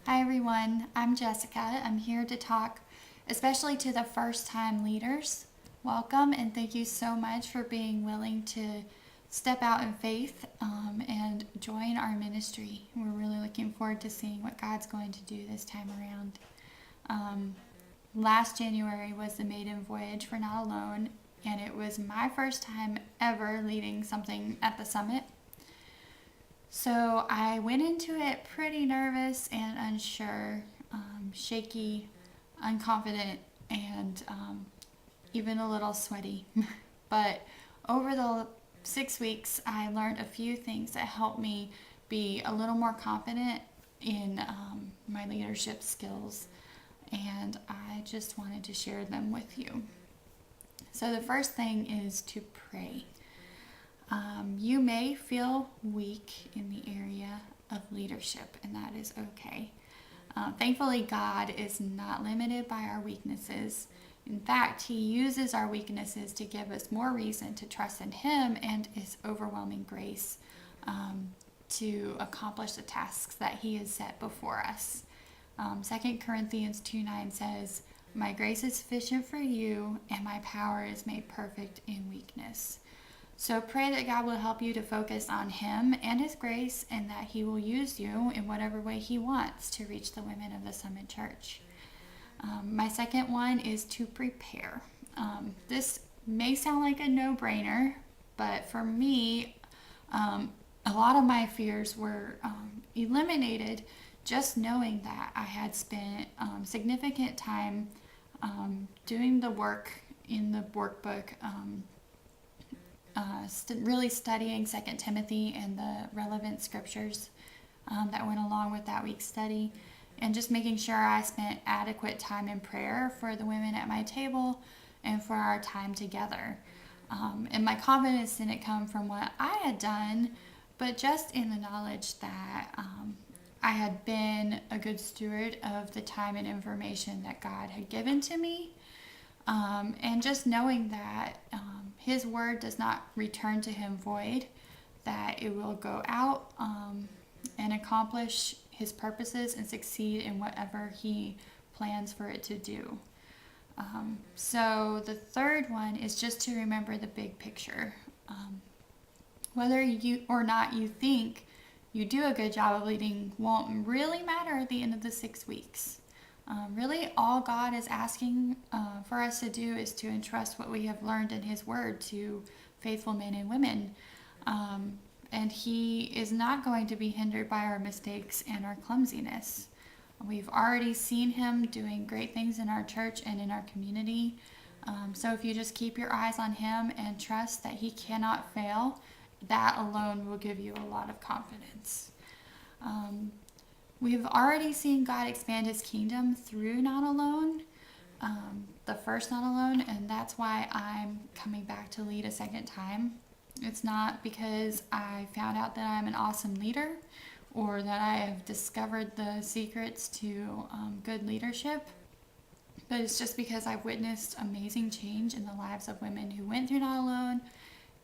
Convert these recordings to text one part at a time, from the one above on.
Hi everyone, I'm Jessica. I'm here to talk especially to the first time leaders. Welcome and thank you so much for being willing to step out in faith and join our ministry. We're really looking forward to seeing what God's going to do this time around. Last January was the maiden voyage for Not Alone, and it was my first time ever leading something at the summit. So I went into it pretty nervous and unsure, shaky, unconfident, and even a little sweaty. But over the 6 weeks, I learned a few things that helped me be a little more confident in my leadership skills, and I just wanted to share them with you. So the first thing is to pray. You may feel weak in the area of leadership, and that is okay. Thankfully, God is not limited by our weaknesses. In fact, He uses our weaknesses to give us more reason to trust in Him and His overwhelming grace to accomplish the tasks that He has set before us. 2 Corinthians 2:9 says, "My grace is sufficient for you, and my power is made perfect in weakness." So pray that God will help you to focus on Him and His grace, and that He will use you in whatever way He wants to reach the women of the Summit Church. My second one is to prepare. This may sound like a no-brainer, but for me, a lot of my fears were eliminated just knowing that I had spent significant time doing the work in the workbook, really studying 2 Timothy and the relevant scriptures that went along with that week's study, and just making sure I spent adequate time in prayer for the women at my table and for our time together. And my confidence didn't come from what I had done, but just in the knowledge that I had been a good steward of the time and information that God had given to me. And just knowing that His word does not return to Him void, that it will go out and accomplish His purposes and succeed in whatever He plans for it to do. So the third one is just to remember the big picture. Whether you or not you think you do a good job of leading won't really matter at the end of the 6 weeks. Really, all God is asking for us to do is to entrust what we have learned in His Word to faithful men and women. And He is not going to be hindered by our mistakes and our clumsiness. We've already seen Him doing great things in our church and in our community. So if you just keep your eyes on Him and trust that He cannot fail, that alone will give you a lot of confidence. We've already seen God expand His kingdom through Not Alone, the first Not Alone, and that's why I'm coming back to lead a second time. It's not because I found out that I'm an awesome leader or that I have discovered the secrets to good leadership, but it's just because I've witnessed amazing change in the lives of women who went through Not Alone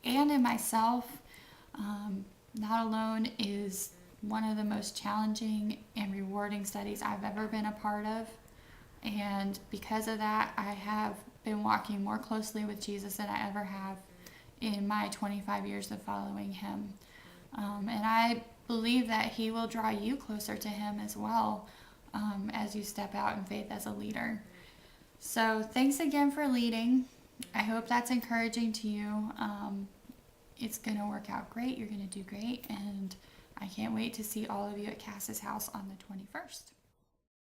and in myself. Not Alone is one of the most challenging and rewarding studies I've ever been a part of. And because of that, I have been walking more closely with Jesus than I ever have in my 25 years of following Him. And I believe that He will draw you closer to Him as well as you step out in faith as a leader. So thanks again for leading. I hope that's encouraging to you. It's going to work out great. You're going to do great. And I can't wait to see all of you at Cass's house on the 21st.